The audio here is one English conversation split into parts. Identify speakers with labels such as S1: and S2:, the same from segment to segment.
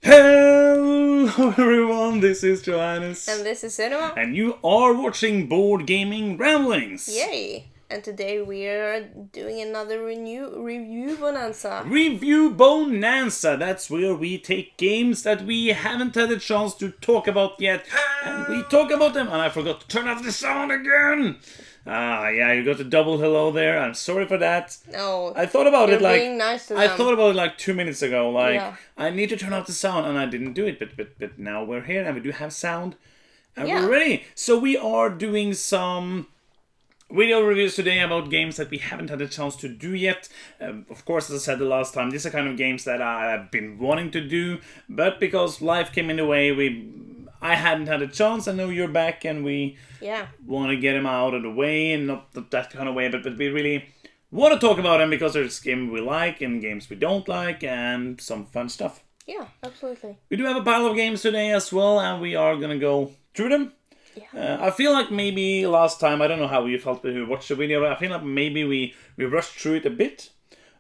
S1: Hello everyone, this is Johannes.
S2: And this is Cinema.
S1: And you are watching Board Gaming Ramblings.
S2: Yay! And today we are doing another review Bohnanza.
S1: Review Bohnanza. That's where we take games that we haven't had a chance to talk about yet. And we talk about them. And I forgot to turn off the sound again. Yeah, you got a double hello there. I'm sorry for that.
S2: No,
S1: I thought about it like
S2: being nice to them.
S1: I thought about it like 2 minutes ago. Like
S2: Yeah.
S1: I need to turn off the sound, and I didn't do it. But now we're here, and we do have sound, and
S2: Yeah.
S1: we're ready. So we are doing some video reviews today about games that we haven't had a chance to do yet. Of course, as I said the last time, these are kind of games that I've been wanting to do, but because life came in the way, I hadn't had a chance. I know you're back, and we want to get them out of the way, and not that kind of way, but we really want to talk about them because there's games we like and games we don't like, and some fun stuff.
S2: Yeah, absolutely.
S1: We do have a pile of games today as well, and we are going to go through them.
S2: Yeah.
S1: I feel like maybe last time, I don't know how you felt when you watched the video, but I feel like maybe we rushed through it a bit.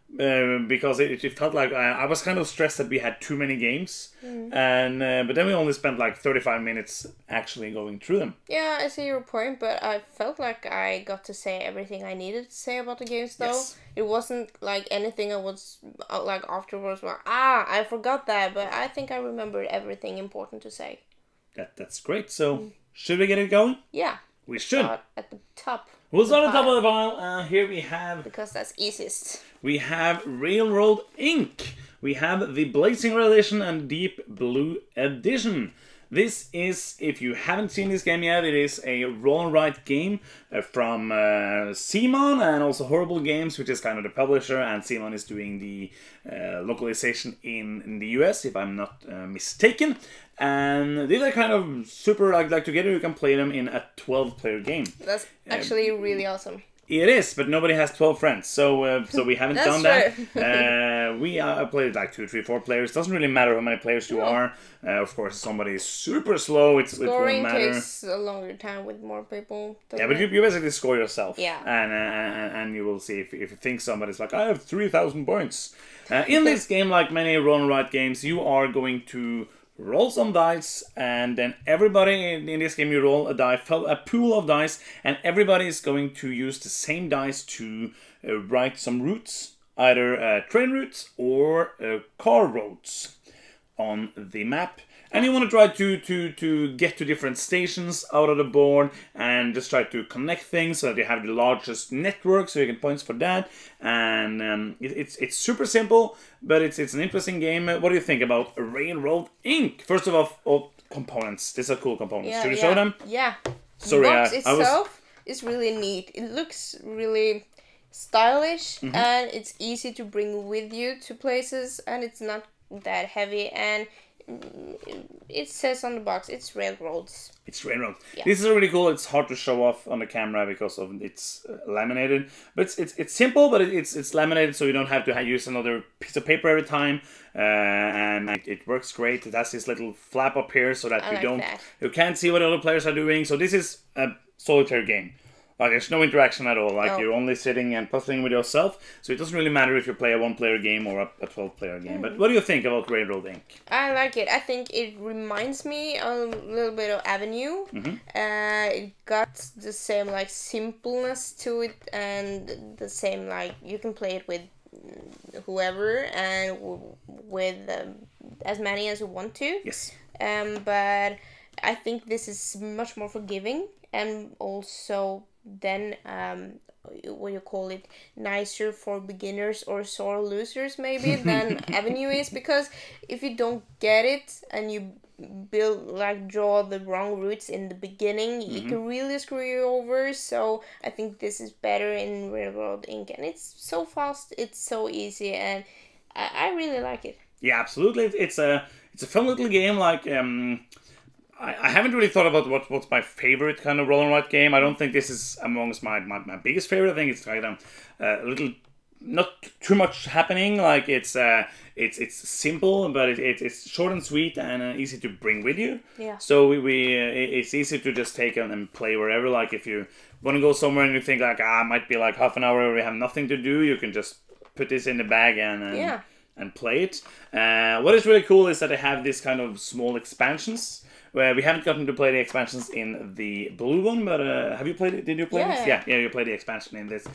S1: Because it felt like I was kind of stressed that we had too many games, and but then we only spent like 35 minutes actually going through them.
S2: Yeah, I see your point, but I felt like I got to say everything I needed to say about the games, though.
S1: Yes.
S2: It wasn't like anything I was like afterwards where, I forgot that, but I think I remembered everything important to say.
S1: That's great. So should we get it going?
S2: Yeah.
S1: We should.
S2: Start at the top.
S1: We'll start on top of the pile. Here we have...
S2: Because that's easiest.
S1: We have Railroad Inc. We have the Blazing Red Edition and Deep Blue Edition. This is, if you haven't seen this game yet, it is a roll and write game from Simon and also Horrible Games, which is kind of the publisher, and Simon is doing the localization in the US, if I'm not mistaken. And these are kind of super, like together you can play them in a 12-player game.
S2: That's actually really awesome.
S1: It is, but nobody has 12 friends, so we haven't done that. We played like 2, 3, 4 players. Doesn't really matter how many players you are. Of course, if somebody is super slow, it won't matter.
S2: Takes a longer time with more people.
S1: Yeah, but you basically score yourself.
S2: Yeah.
S1: And you will see if you think somebody's like, I have 3,000 points. In this game, like many roll and write games, you are going to roll some dice, and then everybody in this game, you roll a pool of dice, and everybody is going to use the same dice to write some routes, either train routes or car roads on the map. And you want to try to get to different stations out of the board and just try to connect things so that you have the largest network, so you get points for that. And it's super simple, but it's an interesting game. What do you think about Railroad Inc? First of all, components. These are cool components. Should we show them?
S2: Yeah.
S1: Sorry,
S2: the box itself is really neat. It looks really stylish, and it's easy to bring with you to places, and it's not that heavy, and it says on the box it's railroads.
S1: It's railroads.
S2: Yeah.
S1: This is really cool. It's hard to show off on the camera because of it's laminated, but it's simple, but it's laminated, so you don't have to use another piece of paper every time, and it works great. It has this little flap up here so that you can't see what other players are doing. So this is a solitaire game. Like, there's no interaction at all. Like, you're only sitting and puzzling with yourself. So it doesn't really matter if you play a 1-player game or a 12-player game. But what do you think about Railroad Inc?
S2: I like it. I think it reminds me a little bit of Avenue. It got the same, like, simpleness to it, and the same, like, you can play it with whoever and with as many as you want to.
S1: Yes.
S2: But I think this is much more forgiving, and also then what you call it, nicer for beginners or sore losers maybe than Avenue is, because if you don't get it and you draw the wrong routes in the beginning, it can really screw you over. So I think this is better in Railroad Inc, and it's so fast, it's so easy, and I really like it.
S1: Yeah, absolutely. It's a fun little game. Like I haven't really thought about what's my favorite kind of roll and write game. I don't think this is amongst my biggest favorite. I think it's kind of a little, not too much happening. Like it's simple, but it's short and sweet and easy to bring with you.
S2: Yeah.
S1: So it's easy to just take and play wherever. Like if you want to go somewhere and you think like, it might be like half an hour where you have nothing to do, you can just put this in the bag and and play it. What is really cool is that they have this kind of small expansions. Where we haven't gotten to play the expansions in the blue one, but have you played it? Did you play this? Yeah, you played the expansion in this,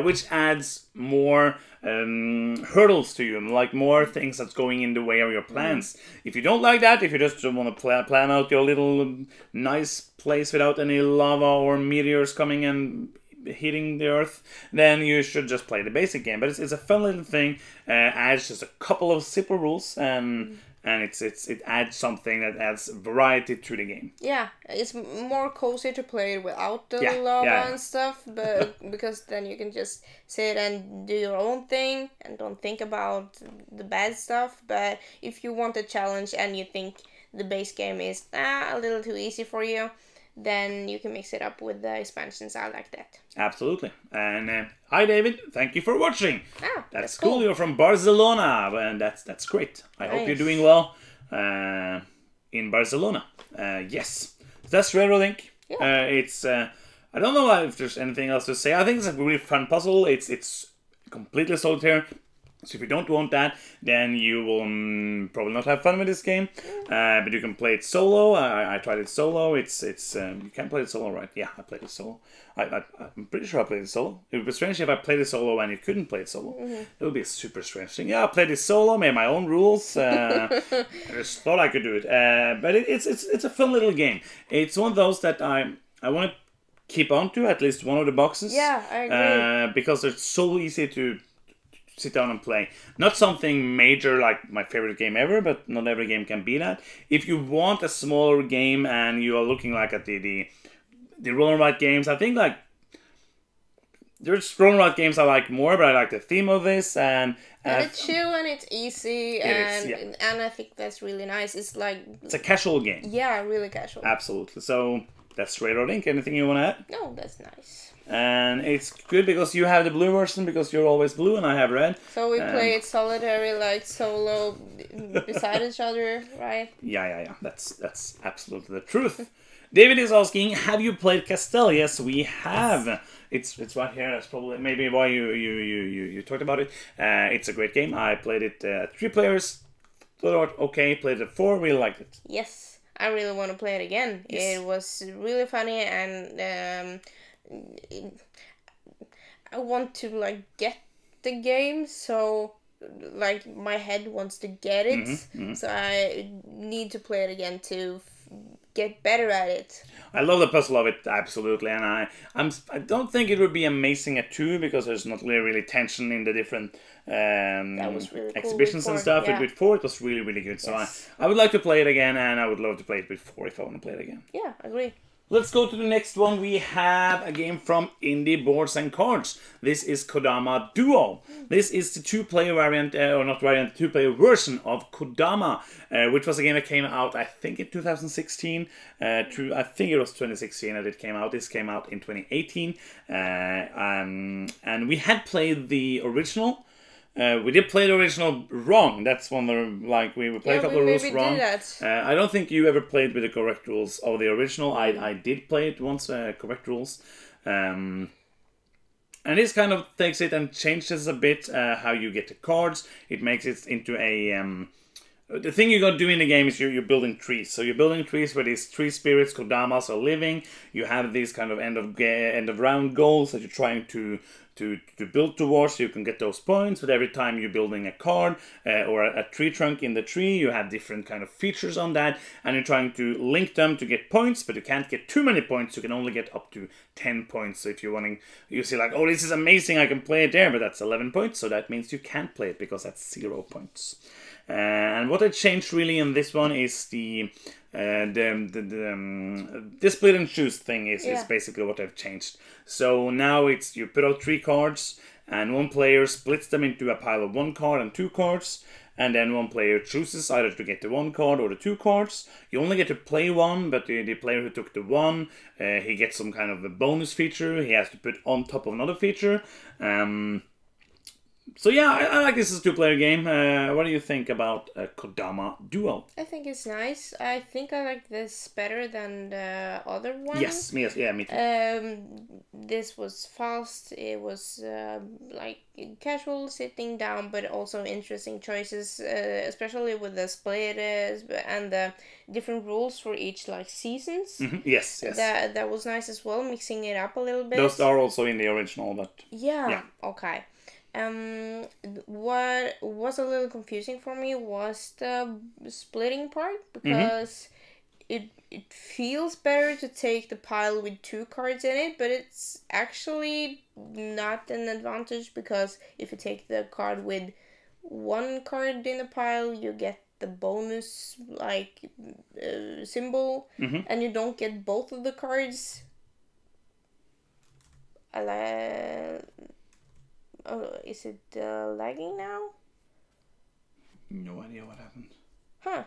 S1: which adds more hurdles to you, like more things that's going in the way of your plans. If you don't like that, if you just want to plan out your little nice place without any lava or meteors coming and hitting the earth, then you should just play the basic game. But it's a fun little thing. Adds just a couple of simple rules and it adds something that adds variety to the game.
S2: Yeah, it's more cozy to play it without the lava and stuff, but because then you can just sit and do your own thing and don't think about the bad stuff. But if you want a challenge and you think the base game is a little too easy for you, then you can mix it up with the expansions. I like that.
S1: Absolutely. And hi, David. Thank you for watching. That's cool. You're from Barcelona, and that's great. I hope you're doing well in Barcelona. Yes, that's Railroad Inc. Yeah. It's I don't know if there's anything else to say. I think it's a really fun puzzle. It's completely solitaire. So if you don't want that, then you will probably not have fun with this game. But you can play it solo. I tried it solo. It's you can play it solo, right? Yeah, I played it solo. I'm pretty sure I played it solo. It would be strange if I played it solo and you couldn't play it solo. It would be a super strange thing. Yeah, I played it solo, made my own rules. I just thought I could do it. But it's a fun little game. It's one of those that I want to keep on to, at least one of the boxes.
S2: Yeah, I agree.
S1: Because it's so easy to sit down and play. Not something major like my favorite game ever, but not every game can be that. If you want a smaller game and you are looking like at the roll and write games, I think like there's roll and write games I like more, but I like the theme of this and
S2: it's chill and it's easy and I think that's really nice. It's a
S1: casual game.
S2: Yeah, really casual.
S1: Absolutely. So that's Railroad Inc. Anything you want to add?
S2: No, that's nice.
S1: And it's good because you have the blue version because you're always blue and I have red.
S2: So we play it solitary, like solo, beside each other, right?
S1: Yeah. That's absolutely the truth. David is asking, have you played Castell? Yes, we have. It's right here. That's probably maybe why you talked about it. It's a great game. I played it 3 players. Thought okay. Played it 4. Really liked it.
S2: Yes, I really want to play it again. Yes. It was really funny and. I want to like get the game, so like my head wants to get it, so I need to play it again to get better at it.
S1: I love the puzzle of it, absolutely, and I don't think it would be amazing at 2 because there's not really tension in the different
S2: that was really
S1: exhibitions
S2: cool
S1: and stuff.
S2: Yeah.
S1: With 4 it was really good, so I would like to play it again, and I would love to play it with 4 if I want to play it again.
S2: Yeah, I agree.
S1: Let's go to the next one. We have a game from Indie Boards and Cards. This is Kodama Duo. This is the 2-player variant, or not variant, 2-player version of Kodama, which was a game that came out, I think, in 2016. I think it was 2016 that it came out. This came out in 2018. And we had played the original. We did play the original wrong. That's one of the, like, we played a couple of rules wrong. I don't think you ever played with the correct rules of the original. I did play it once, correct rules. And this kind of takes it and changes a bit how you get the cards. It makes it into a... the thing you're going to do in the game is you're building trees. So you're building trees where these tree spirits, Kodamas, are living. You have these kind of end of round goals that you're trying to build towards, so you can get those points. But every time you're building a card or a tree trunk in the tree, you have different kind of features on that, and you're trying to link them to get points, but you can't get too many points. You can only get up to 10 points. So if you're wanting, you see like, oh, this is amazing, I can play it there, but that's 11 points, so that means you can't play it because that's 0 points. And what I changed really in this one is the split and choose thing is basically what I've changed. So now it's you put out 3 cards and one player splits them into a pile of 1 card and 2 cards, and then one player chooses either to get the 1 card or the 2 cards. You only get to play 1, but the player who took the 1, he gets some kind of a bonus feature he has to put on top of another feature. So yeah, I like this as a two-player game. What do you think about Kodama Duo?
S2: I think it's nice. I think I like this better than the other one.
S1: Yes, me too.
S2: This was fast. It was like casual sitting down, but also interesting choices, especially with the split and the different rules for each like seasons.
S1: Yes.
S2: That was nice as well, mixing it up a little bit.
S1: Those are also in the original, but
S2: yeah. Okay. What was a little confusing for me was the splitting part, because it feels better to take the pile with 2 cards in it, but it's actually not an advantage, because if you take the card with 1 card in the pile, you get the bonus like symbol, and you don't get both of the cards. Oh, is it lagging now?
S1: No idea what happened.
S2: Huh.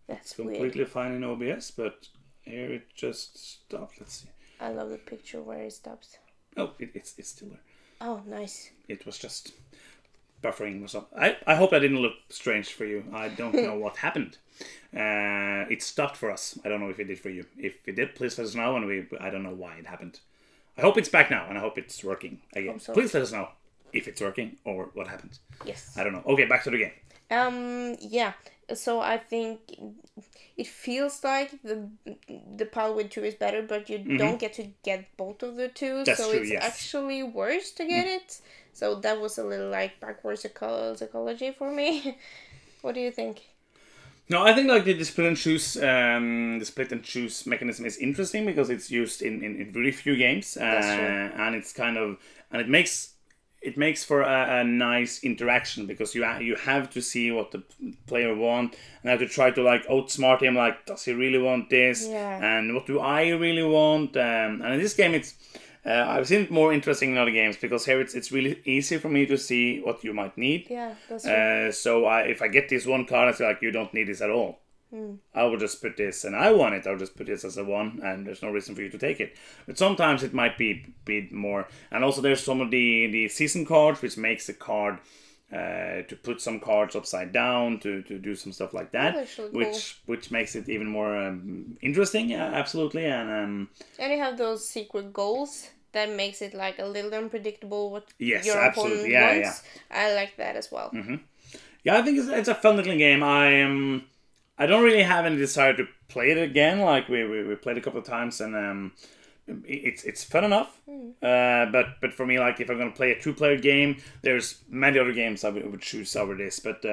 S2: That's
S1: it's completely
S2: weird.
S1: fine in OBS, but here it just stopped. Let's see.
S2: I love the picture where it stops.
S1: Oh, it's still there.
S2: Oh, nice.
S1: It was just buffering or something. I hope that didn't look strange for you. I don't know what happened. It stopped for us. I don't know if it did for you. If it did, please let us know. And I don't know why it happened. I hope it's back now, and I hope it's working again.
S2: Hope so.
S1: Please let us know if it's working or what happened.
S2: Yes.
S1: I don't know. Okay, back to the game.
S2: Yeah. So I think it feels like the pile with 2 is better, but you don't get to get both of the 2.
S1: That's
S2: so
S1: true,
S2: it's
S1: yes.
S2: actually worse to get it. So that was a little like backwards psychology for me. What do you think?
S1: No, I think like the split and choose mechanism is interesting because it's used in really few games,
S2: That's true.
S1: and it's it makes for a nice interaction, because you have to see what the player want and have to try to like outsmart him, like, does he really want this, and what do I really want, and in this game I've seen it more interesting in other games, because here it's really easy for me to see what you might need.
S2: Yeah, that's true.
S1: So if I get this one card, I feel like you don't need this at all. I will just put this, and I want it. I'll just put this as a 1, and there's no reason for you to take it. But sometimes it might be more. And also there's some of the season cards, which makes the card to put some cards upside down, to do some stuff like that,
S2: really
S1: which makes it even more interesting. Absolutely, and
S2: you have those secret goals that makes it like a little unpredictable what
S1: yes,
S2: your
S1: absolutely,
S2: opponent wants. I like that as well.
S1: Yeah, I think it's a fun little game. I don't really have any desire to play it again. Like we played a couple of times, and it's fun enough. But for me, like if I'm gonna play a 2-player game, there's many other games I would choose over this. But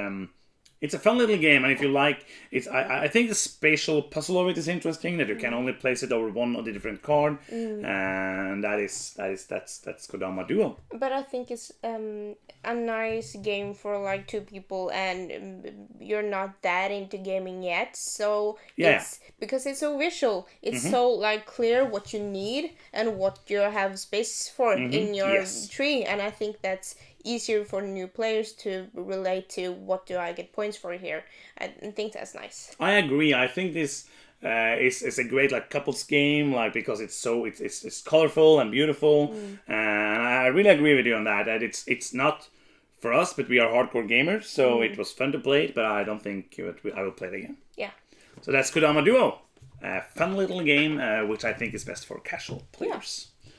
S1: it's a fun little game, and if you like, I think the spatial puzzle of it is interesting. That you can only place it over one of the different card, and that's Kodama Duo.
S2: But I think it's a nice game for like 2 people, and you're not that into gaming yet. So it's because it's so visual. It's so like clear what you need and what you have space for in your tree, and I think that's easier for new players to relate to. What do I get points for here? I think that's nice.
S1: I agree. I think this is a great like couples game, like because it's colorful and beautiful, and I really agree with you on that. That it's not for us, but we are hardcore gamers, so it was fun to play it. But I don't think I will play it again.
S2: Yeah.
S1: So that's Kodama Duo, a fun little game, which I think is best for casual players. Yeah.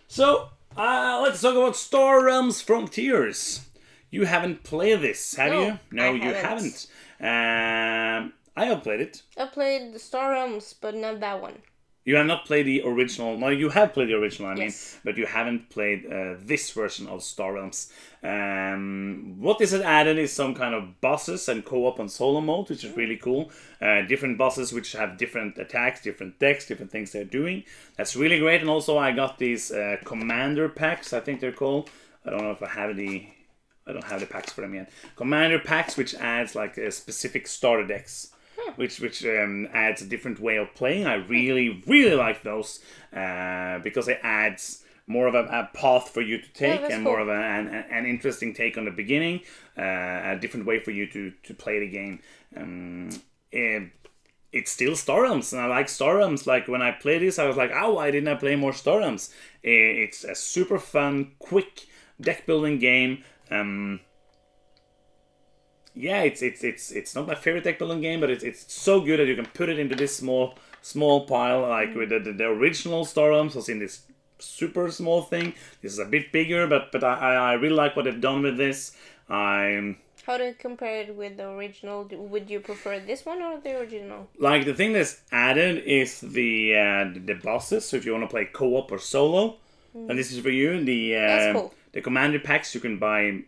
S1: So. Let's talk about Star Realms Frontiers. You haven't played this, have you? No, you haven't. I have played it.
S2: I played the Star Realms, but not that one.
S1: You have not played the original. No, you have played the original, I mean,
S2: yes.
S1: But you haven't played this version of Star Realms. What is added is some kind of bosses and co-op and solo mode, which is really cool. Different bosses which have different attacks, different decks, different things they're doing. That's really great. And also I got these commander packs, I think they're called. I don't know if I have I don't have the packs for them yet. Commander packs, which adds like a specific starter decks. Which adds a different way of playing. I really like those because it adds more of a path for you to take, and more of an interesting take on the beginning, a different way for you to play the game. It's still Star Realms, and I like Star Realms. Like when I played this, I was like, oh, why didn't I play more Star Realms? It's a super fun, quick deck building game. Yeah, it's not my favorite deck building game, but it's so good that you can put it into this small pile, like with the original Star Realms was in this super small thing. This is a bit bigger, but I really like what they've done with this.
S2: How do you compare it with the original? Would you prefer this one or the original?
S1: Like, the thing that's added is the bosses. So if you want to play co-op or solo, and this is for you.
S2: That's cool.
S1: The commander packs you can buy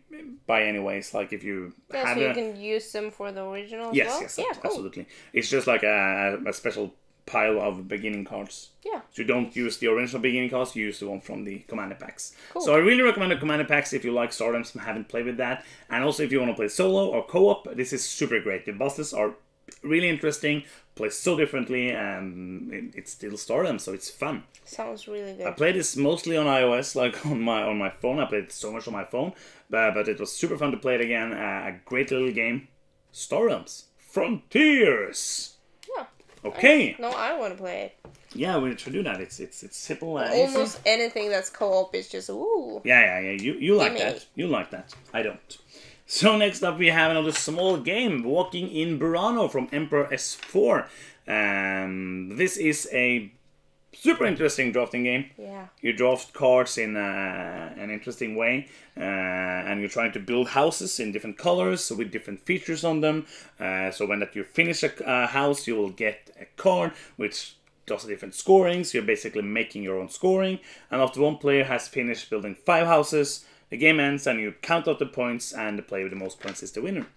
S1: anyways. Like if you have
S2: so you can use them for the original as well?
S1: Yes,
S2: Yeah, cool.
S1: absolutely. It's just like a special pile of beginning cards.
S2: Yeah.
S1: So you don't use the original beginning cards, you use the one from the commander packs.
S2: Cool.
S1: So I really recommend the commander packs if you like Star Realms and haven't played with that. And also if you want to play solo or co-op, this is super great. The bosses are really interesting, play so differently, and it's still Star Realms, so it's fun.
S2: Sounds really good.
S1: I played this mostly on iOS, like on my phone. I played it so much on my phone, but it was super fun to play it again. A great little game. Star Realms Frontiers.
S2: Yeah.
S1: Okay.
S2: No, I want to play it.
S1: Yeah, we should do that. It's simple and
S2: Almost
S1: easy.
S2: anything that's co-op is just ooh.
S1: Yeah. You like
S2: Gimme.
S1: that. You like that. I don't. So next up we have another small game, Walking in Burano from Emperor S4. This is a super interesting drafting game.
S2: Yeah.
S1: You draft cards in an interesting way, and you're trying to build houses in different colors with different features on them. So when you finish a house, you will get a card which does different scoring. So you're basically making your own scoring. And after one player has finished building 5 houses, the game ends and you count out the points, and the player with the most points is the winner.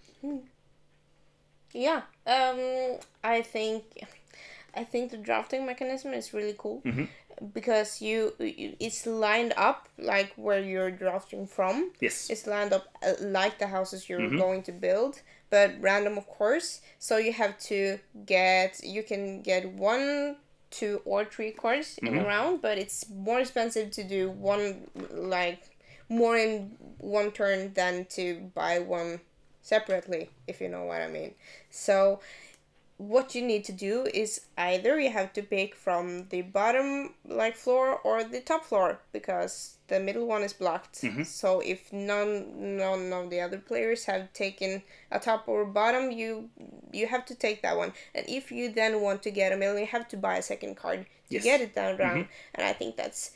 S2: Yeah. I think the drafting mechanism is really cool because it's lined up like where you're drafting from.
S1: Yes.
S2: It's lined up like the houses you're going to build, but random, of course. So you have to you can get 1, 2, or 3 cards in a round, but it's more expensive to do more in one turn than to buy one separately, if you know what I mean. So what you need to do is either you have to pick from the bottom floor or the top floor, because the middle one is blocked. So if none of the other players have taken a top or bottom, you have to take that one. And if you then want to get a middle, you have to buy a second card to get it down round. And I think that's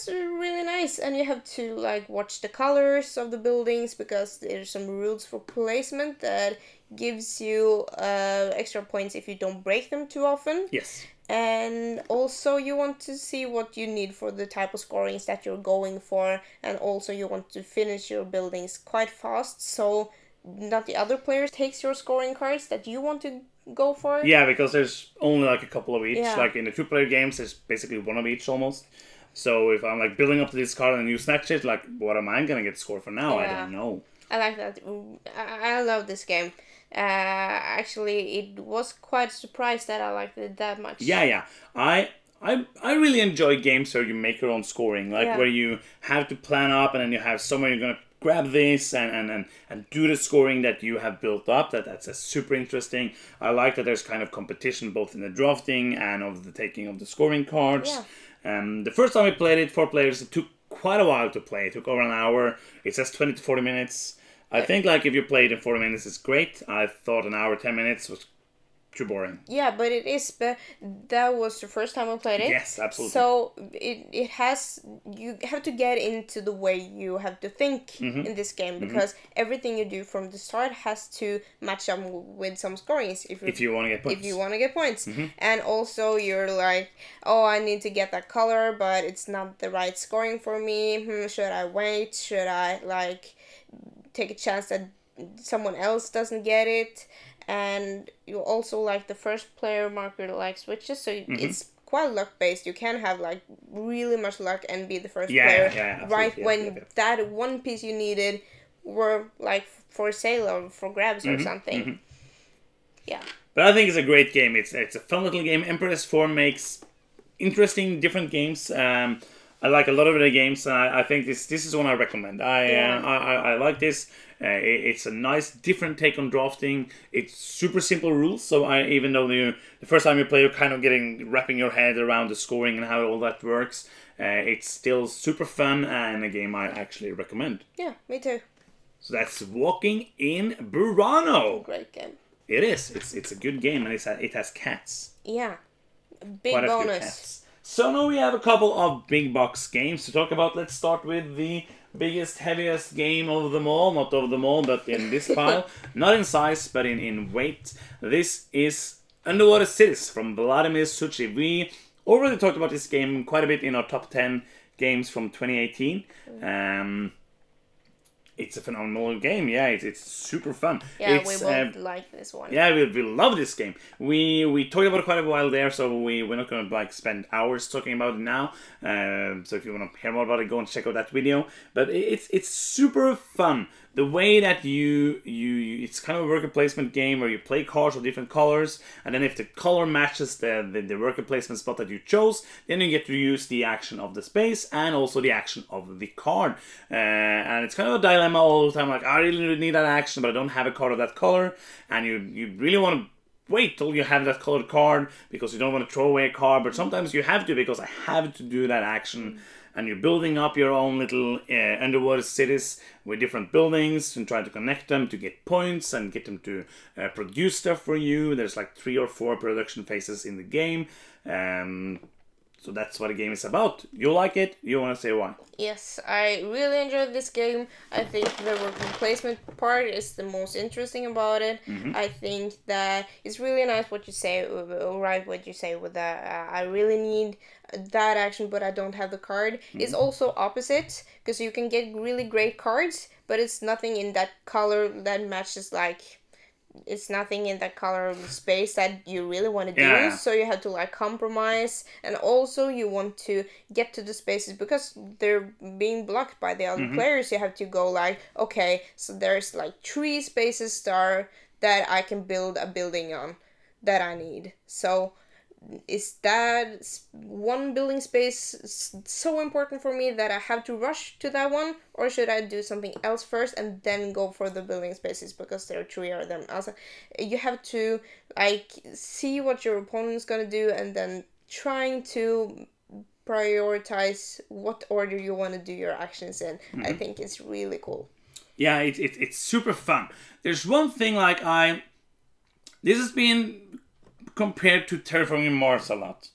S2: really nice. And you have to watch the colors of the buildings, because there's some rules for placement that gives you extra points if you don't break them too often.
S1: Yes.
S2: And also you want to see what you need for the type of scorings that you're going for, and also you want to finish your buildings quite fast, so not the other player takes your scoring cards that you want to go for.
S1: Yeah, because there's only a couple of each.
S2: Yeah.
S1: Like in the 2-player games, there's basically one of each almost. So if I'm building up to this card and you snatch it, what am I gonna get scored for now? I don't know.
S2: I like that. I love this game. Actually, it was quite surprised that I liked it that much.
S1: Yeah. I really enjoy games where you make your own scoring, where you have to plan up and then you have somewhere you're gonna grab this and do the scoring that you have built up. That's super interesting. I like that there's kind of competition both in the drafting and of the taking of the scoring cards.
S2: Yeah.
S1: The first time we played it, 4 players, it took quite a while to play. It took over an hour. It says 20 to 40 minutes. I think if you play it in 40 minutes, it's great. I thought an hour, 10 minutes was too boring.
S2: Yeah, but it is. But that was the first time I played it.
S1: Yes, absolutely.
S2: So it has. You have to get into the way you have to think in this game, because everything you do from the start has to match up with some scorings.
S1: If you want to get points.
S2: If you want to get points, and also you're oh, I need to get that color, but it's not the right scoring for me. Should I wait? Should I take a chance that someone else doesn't get it? And you also the first player marker switches, so it's quite luck based. You can have really much luck and be the first player right when that one piece you needed were for sale or for grabs or something. Yeah. But
S1: I think it's a great game. It's a fun little game. Emperor S4 makes interesting different games. I like a lot of the games. I think this is one I recommend. I like this. It's a nice, different take on drafting. It's super simple rules. So even though the first time you play, you're kind of wrapping your head around the scoring and how all that works, it's still super fun and a game I actually recommend.
S2: Yeah, me too.
S1: So that's Walking in Burano.
S2: Great game.
S1: It is. It's a good game, and it has cats.
S2: Yeah. Big
S1: Quite a few
S2: bonus.
S1: cats. So now we have a couple of big box games to talk about. Let's start with the biggest, heaviest game of them all. Not of them all, but in this pile. Not in size, but in weight. This is Underwater Cities from Vladimir Suchi. We already talked about this game quite a bit in our top 10 games from 2018. It's a phenomenal game. Yeah, it's super fun.
S2: Yeah, we both like this one.
S1: Yeah, we love this game. We talked about it quite a while there, so we're not going to like spend hours talking about it now. So if you want to hear more about it, go and check out that video. But it's super fun. The way that it's kind of a worker placement game where you play cards of different colors, and then if the color matches the worker placement spot that you chose, then you get to use the action of the space and also the action of the card. And it's kind of a dilemma all the time, like I really need that action, but I don't have a card of that color, and you really want to wait till you have that colored card because you don't want to throw away a card, but sometimes you have to because I have to do that action. And you're building up your own little underwater cities with different buildings and trying to connect them to get points and get them to produce stuff for you. There's like 3 or 4 production phases in the game. So that's what the game is about. You like it? You want to say why?
S2: Yes, I really enjoyed this game. I think the worker placement part is the most interesting about it. I think that it's really nice what you say, right? What you say with that. I really need that action, but I don't have the card. It's also opposite, because you can get really great cards, but it's nothing in that color that matches like. It's nothing in that color space that you really want to do, so you have to like compromise, and also you want to get to the spaces because they're being blocked by the other players. You have to go like, okay, so there's like 3 spaces that I can build a building on that I need. So is that one building space so important for me that I have to rush to that one, or should I do something else first and then go for the building spaces because there are 3 of them? Also, you have to like see what your opponent's gonna do and then trying to prioritize what order you want to do your actions in. I think it's really cool.
S1: Yeah, it's super fun. There's one thing like this has been compared to Terraforming Mars a lot,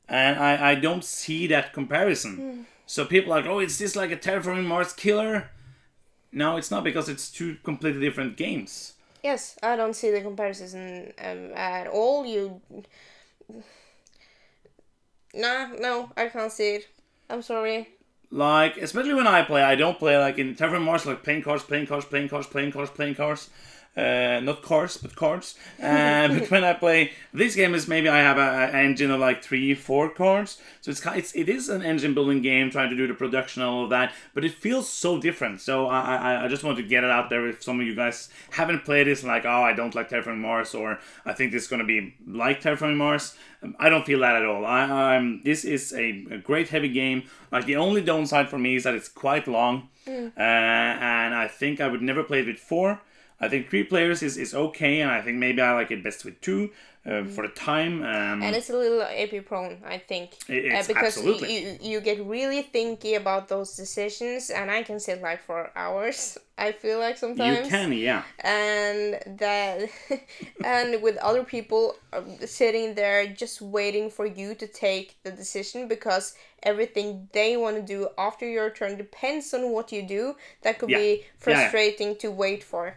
S1: and I don't see that comparison. So people are like, oh, is this like a Terraforming Mars killer? No, it's not, because it's 2 completely different games.
S2: Yes, I don't see the comparison at all. No, I can't see it. I'm sorry.
S1: Like, especially when I play, I don't play like in Terraforming Mars, like playing cards. Not cars, but cards. But when I play this game, is maybe I have an engine of like 3-4 cards. So it is an engine building game, trying to do the production and all of that. But it feels so different. So I just want to get it out there. If some of you guys haven't played this, like, oh, I don't like Terraforming Mars, or I think this is going to be like Terraforming Mars, I don't feel that at all. This is a great heavy game. Like, the only downside for me is that it's quite long, and I think I would never play it with 4. I think 3 players is okay, and I think maybe I like it best with 2 for the time.
S2: And it's a little AP prone, I think.
S1: It's
S2: because
S1: absolutely.
S2: you get really thinky about those decisions, and I can sit like for hours, I feel like sometimes.
S1: You can, yeah.
S2: And that, and with other people sitting there just waiting for you to take the decision, because everything they want to do after your turn depends on what you do. That could be frustrating to wait for.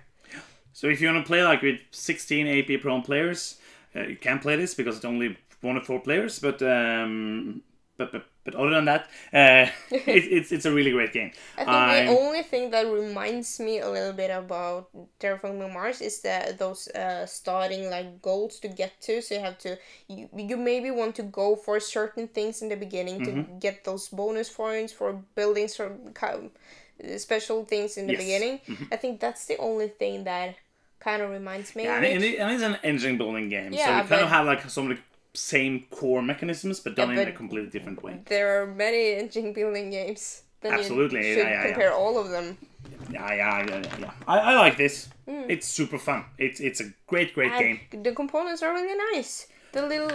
S1: So if you want to play like with 16 AP prone players, you can play this because it's only 1 or 4 players. But other than that, it's a really great game.
S2: I think the only thing that reminds me a little bit about Terraforming Mars is those starting like goals to get to. So you have to you maybe want to go for certain things in the beginning to get those bonus points for buildings or special things in the beginning. I think that's the only thing that kind of reminds me of it.
S1: And it's an engine building game,
S2: yeah,
S1: so you kind of have like some of the same core mechanisms, but done in a completely different way.
S2: There are many engine building games. Then
S1: absolutely,
S2: you should compare all of them.
S1: Yeah. I like this. It's super fun. It's a great game.
S2: The components are really nice. The little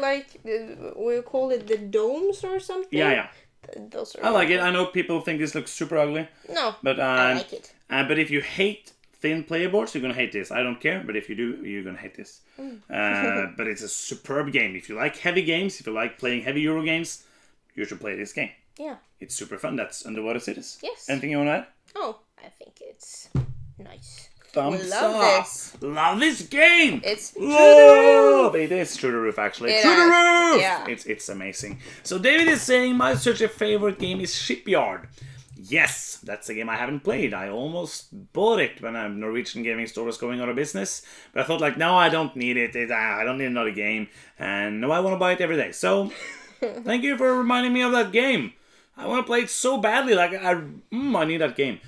S2: we call it the domes or something.
S1: Yeah.
S2: Those are
S1: I like it. I know people think this looks super ugly.
S2: No,
S1: but
S2: I like it.
S1: But if you hate thin player boards, you're gonna hate this. I don't care, but if you do, you're gonna hate this. But it's a superb game. If you like heavy games, if you like playing heavy Euro games, you should play this game.
S2: Yeah.
S1: It's super fun. That's Underwater Cities.
S2: Yes.
S1: Anything you want to add?
S2: Oh, I think it's nice.
S1: Thumbs
S2: love
S1: up.
S2: this.
S1: Love this game.
S2: It's through the
S1: Love. It is through the roof, actually. Through the roof.
S2: Yeah.
S1: It's amazing. So David is saying my such a favorite game is Shipyard. Yes, that's a game I haven't played. I almost bought it when a Norwegian gaming store was going out of business. But I thought, like, no, I don't need it. I don't need another game. And no, I want to buy it every day. So, thank you for reminding me of that game. I want to play it so badly. Like, I need that game.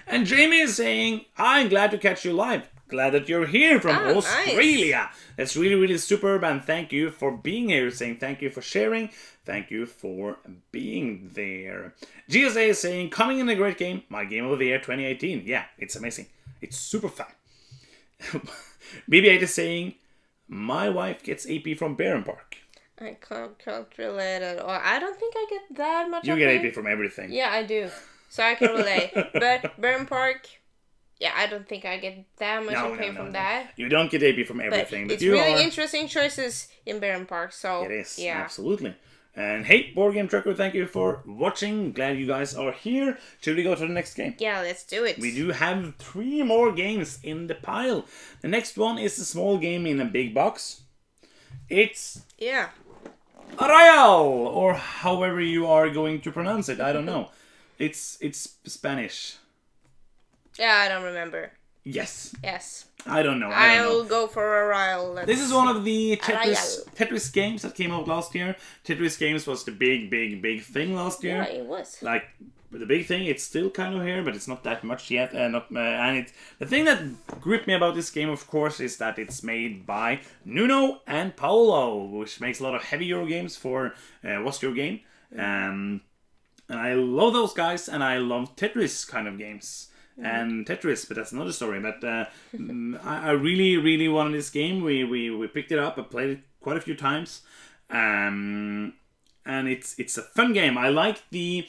S1: And Jamie is saying, I'm glad to catch you live. Glad that you're here from Australia. Nice. That's really, really superb. And thank you for being here. Saying thank you for sharing. Thank you for being there. GSA is saying, coming in a great game. My game of the year 2018. Yeah, it's amazing. It's super fun. BB8 is saying, my wife gets AP from Baron Park.
S2: I can't relate at all. I don't think I get that much.
S1: You get AP from everything.
S2: Yeah, I do. So I can relate. But Baron Park, yeah, I don't think I get that much AP from that.
S1: You don't get AP from everything.
S2: But it's really interesting choices in Baron Park. So
S1: it is,
S2: yeah.
S1: Absolutely. And hey, Board Game Trucker, thank you for watching. Glad you guys are here. Should we go to the next game?
S2: Yeah, let's do it.
S1: We do have 3 more games in the pile. The next one is a small game in a big box. It's...
S2: yeah.
S1: Arrayal, or however you are going to pronounce it. I don't know. It's Spanish.
S2: Yeah, I don't remember.
S1: Yes.
S2: Yes.
S1: I don't know.
S2: I'll go for Arrayal.
S1: This is one of the Tetris games that came out last year. Tetris games was the big thing last year.
S2: Yeah, it was.
S1: Like the big thing, it's still kind of here, but it's not that much yet. And the thing that gripped me about this game, of course, is that it's made by Nuno and Paolo, which makes a lot of heavy Euro games for What's Your Game. And I love those guys, and I love Tetris kind of games. And Tetris, but that's another story. But I really wanted this game. We picked it up. I played it quite a few times, and it's a fun game. I like the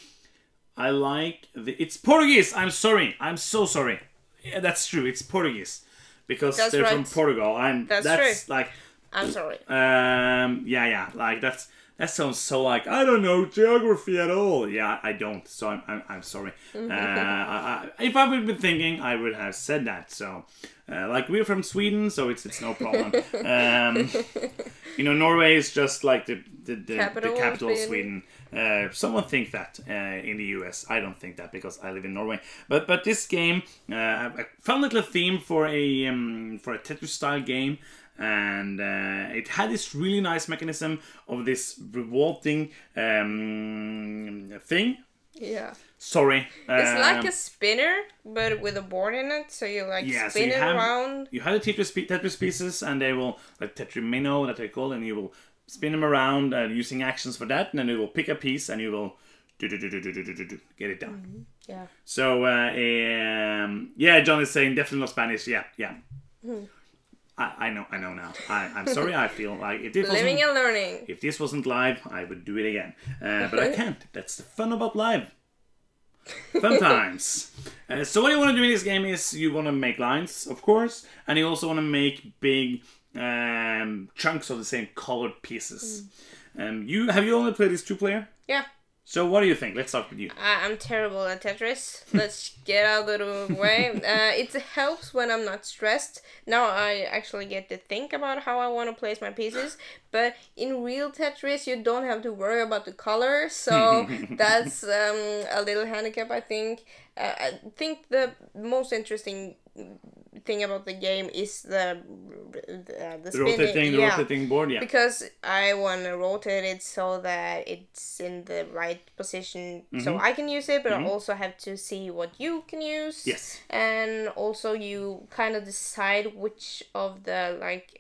S1: it's Portuguese. I'm sorry. I'm so sorry. Yeah, that's true. It's Portuguese because they're from Portugal. That's
S2: true.
S1: Like
S2: I'm sorry.
S1: Yeah. Like that sounds so like, I don't know geography at all. Yeah, I don't. So I'm sorry. If I would be thinking, I would have said that. So, like, we're from Sweden, so it's no problem. Norway is just like the capital of Sweden. Someone think that in the US. I don't think that because I live in Norway. But this game, a fun little theme for a Tetris style game. And it had this really nice mechanism of this revolting thing.
S2: Yeah.
S1: Sorry.
S2: It's like a spinner, but with a board in it. So you spin it around.
S1: You have the Tetris pieces, and they will, like Tetrimino that they call, and you will spin them around using actions for that, and then you will pick a piece, and you will get it done.
S2: Yeah.
S1: So, John is saying definitely not Spanish. Yeah. I know now. I'm sorry. I feel like if this
S2: living and learning.
S1: If this wasn't live, I would do it again. But I can't. That's the fun about live. Fun times. So what you want to do in this game is you want to make lines, of course, and you also want to make big chunks of the same colored pieces. Have you only played this 2-player?
S2: Yeah.
S1: So what do you think? Let's start with you.
S2: I'm terrible at Tetris. Let's get out of the way. It helps when I'm not stressed. Now I actually get to think about how I want to place my pieces. But in real Tetris, you don't have to worry about the color. So that's a little handicap, I think. I think the most interesting thing about the game is the spinning,
S1: rotating board,
S2: because I want to rotate it so that it's in the right position, so I can use it, but I also have to see what you can use.
S1: Yes.
S2: And also you kind of decide which of the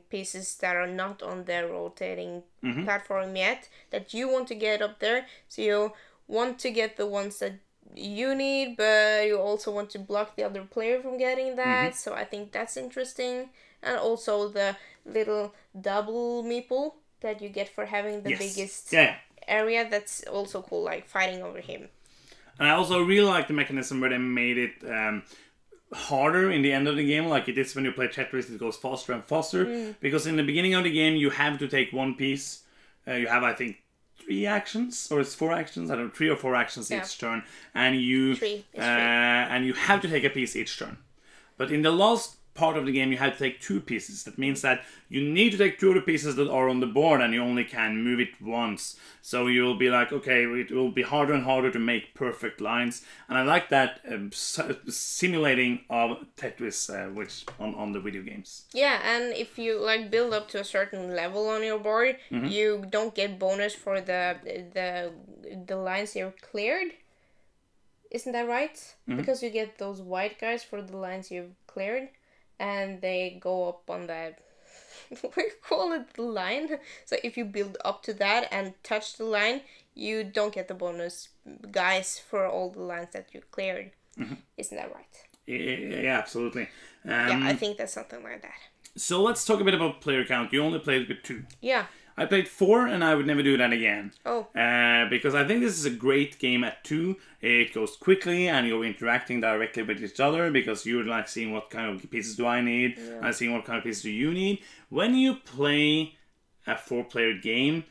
S2: pieces that are not on the rotating platform yet that you want to get up there. So you want to get the ones that you need, but you also want to block the other player from getting that. So I think that's interesting. And also the little double meeple that you get for having the biggest area. That's also cool, like fighting over him.
S1: And I also really like the mechanism where they made it harder in the end of the game, like it is when you play Tetris. It goes faster and faster because in the beginning of the game you have to take one piece. You have, I think, 3 actions, or it's 4 actions. I don't know, 3 or 4 actions each turn, and you and you have to take a piece each turn. But in the last part of the game, you have to take 2 pieces. That means that you need to take 2 of the pieces that are on the board, and you only can move it once. So you'll be like, okay, it will be harder and harder to make perfect lines. And I like that simulating of Tetris, which on the video games.
S2: Yeah, and if you like build up to a certain level on your board, you don't get bonus for the lines you're cleared. Isn't that right? Because you get those white guys for the lines you've cleared. And they go up on that, what do you call it, the line? So if you build up to that and touch the line, you don't get the bonus guys for all the lines that you cleared. Isn't that right?
S1: Yeah, absolutely.
S2: Yeah, I think that's something like that.
S1: So let's talk a bit about player count. You only played with 2.
S2: Yeah.
S1: I played 4, and I would never do that again.
S2: Oh.
S1: Because I think this is a great game at 2. It goes quickly, and you're interacting directly with each other because you're like seeing what kind of pieces do I need, and seeing what kind of pieces do you need. When you play a 4-player game,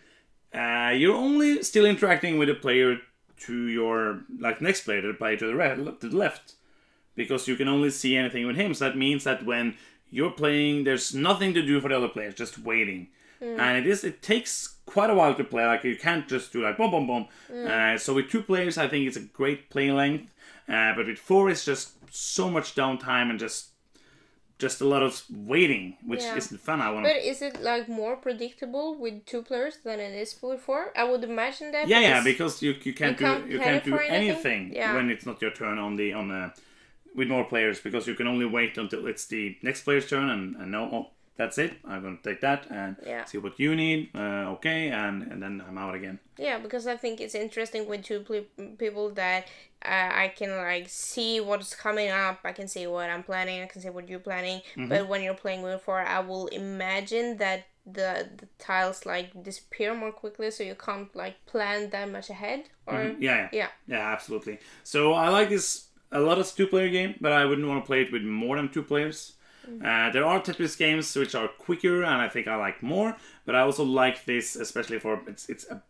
S1: you're only still interacting with a player to your next player, the player to the left, because you can only see anything with him. So that means that when you're playing, there's nothing to do for the other players, just waiting. And it takes quite a while to play. Like you can't just do like boom, boom, boom. So with 2 players, I think it's a great play length. But with 4, it's just so much downtime and just a lot of waiting, which isn't fun.
S2: But is it like more predictable with 2 players than it is with 4? I would imagine that.
S1: Yeah, because you can't do anything
S2: yeah.
S1: when it's not your turn on the with more players, because you can only wait until it's the next player's turn and know, oh, that's it, I'm going to take that and see what you need, okay, and then I'm out again.
S2: Yeah, because I think it's interesting with 2 people that I can like see what's coming up, I can see what I'm planning, I can see what you're planning, but when you're playing with 4, I will imagine that the tiles like disappear more quickly, so you can't like plan that much ahead. Or
S1: Yeah, absolutely. So I like this a lot of 2-player game, but I wouldn't want to play it with more than 2 players. There are Tetris games which are quicker, and I think I like more, but I also like this, especially for it's a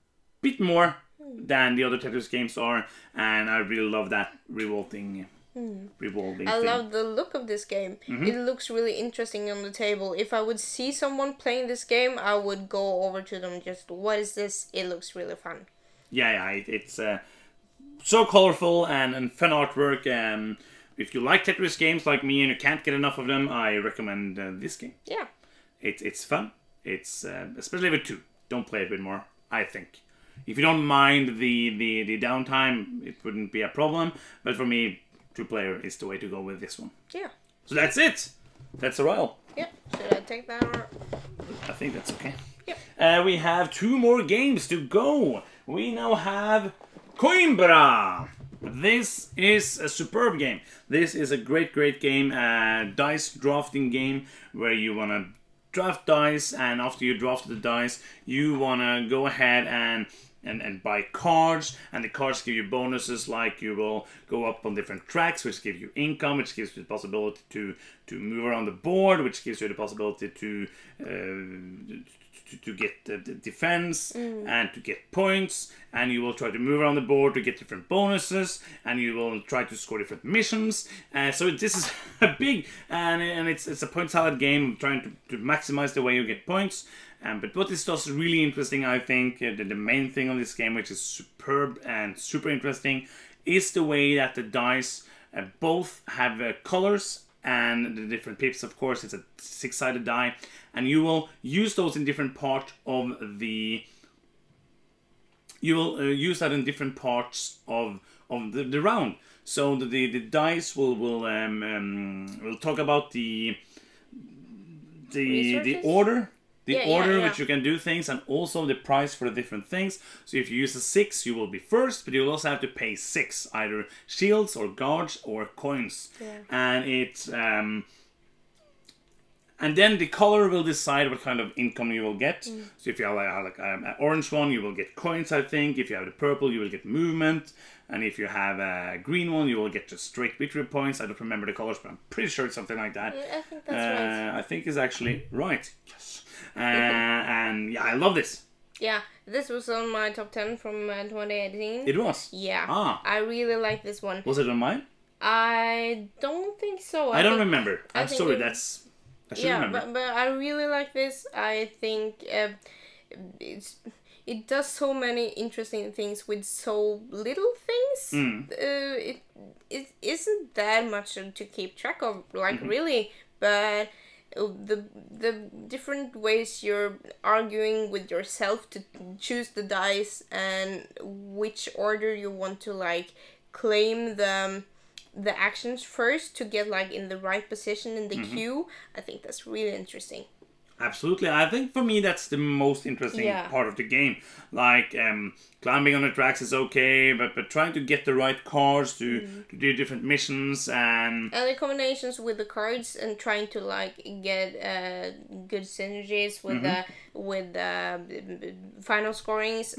S1: bit more than the other Tetris games are, and I really love that revolving
S2: I love the look of this game. It looks really interesting on the table. If I would see someone playing this game, I would go over to them, just, what is this? It looks really fun.
S1: Yeah, it's so colorful and fun artwork. If you like Tetris games like me and you can't get enough of them, I recommend this game.
S2: Yeah.
S1: It's fun. It's especially with 2. Don't play it with more, I think. If you don't mind the downtime, it wouldn't be a problem. But for me, 2-player is the way to go with this one.
S2: Yeah.
S1: So that's it. That's a royal.
S2: Yeah. Should I take that or?
S1: I think that's okay.
S2: Yeah.
S1: We have 2 more games to go. We now have Coimbra. This is a superb game. This is a great game, dice drafting game where you want to draft dice, and after you draft the dice, you want to go ahead and buy cards, and the cards give you bonuses, like you will go up on different tracks, which give you income, which gives you the possibility to move around the board, which gives you the possibility to get the defense and to get points, and you will try to move around the board to get different bonuses, and you will try to score different missions. So this is a big and it's a point salad game, trying to maximize the way you get points. But what this does really interesting, I think, the main thing of this game, which is superb and super interesting, is the way that the dice both have colors and the different pips. Of course, it's a 6-sided die, and you will use those in different parts of the. You will use that in different parts of the round. So the dice will talk about the order. Which you can do things, and also the price for the different things. So if you use a 6, you will be first, but you'll also have to pay 6, either shields or guards or coins. And it's And then the color will decide what kind of income you will get. So if you have an orange one, you will get coins, I think. If you have the purple, you will get movement. And if you have a green one, you will get just straight victory points. I don't remember the colors, but I'm pretty sure it's something like that.
S2: Yeah, I think that's right.
S1: I think it's actually right. Yes. And yeah, I love this.
S2: Yeah, this was on my top 10 from 2018.
S1: It was?
S2: Yeah.
S1: Ah.
S2: I really like this one.
S1: Was it on mine?
S2: I don't think so.
S1: I don't remember. I'm
S2: think
S1: sorry,
S2: it-
S1: I should remember.
S2: but I really like this. I think it does so many interesting things with so little things. It isn't that much to keep track of, like really, but the different ways you're arguing with yourself to choose the dice and which order you want to like claim the actions first to get like in the right position in the queue. I think that's really interesting.
S1: Absolutely. I think for me that's the most interesting part of the game. Like climbing on the tracks is okay, but trying to get the right cards to do different missions and
S2: the combinations with the cards and trying to like get good synergies with final scorings.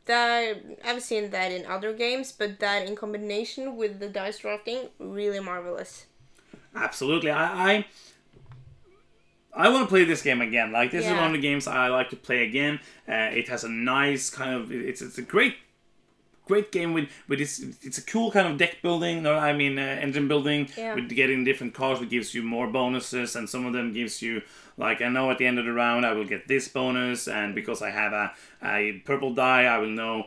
S2: I've seen that in other games, but that in combination with the dice drafting, really marvelous.
S1: Absolutely. I want to play this game again. Like, this is one of the games I like to play again. It has a nice kind of... It's a great game with this. It's a cool kind of deck building, engine building. Yeah. With getting different cards, it gives you more bonuses, and some of them gives you... Like, I know at the end of the round I will get this bonus, and because I have a purple die, I will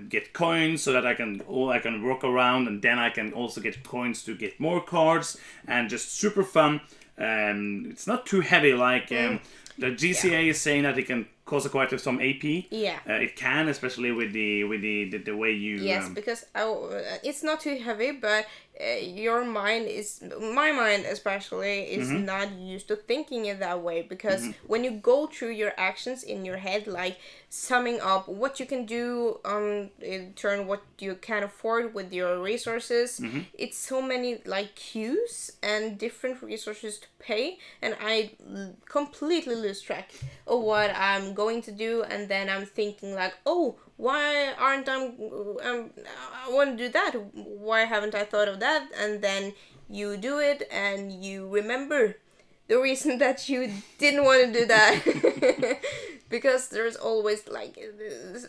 S1: get coins so that I can work around, and then I can also get coins to get more cards, and just super fun. It's not too heavy, like the GCA is saying that it can cause quite some AP.
S2: Yeah,
S1: it can, especially with the way you.
S2: Yes, because it's not too heavy, but my mind especially is not used to thinking it that way, because when you go through your actions in your head, like summing up what you can do in turn, what you can afford with your resources, it's so many like queues and different resources to pay, and I completely lose track of what I'm going to do, and then I'm thinking like, oh, why aren't I want to do that? Why haven't I thought of that? And then you do it and you remember the reason that you didn't want to do that. Because there's always like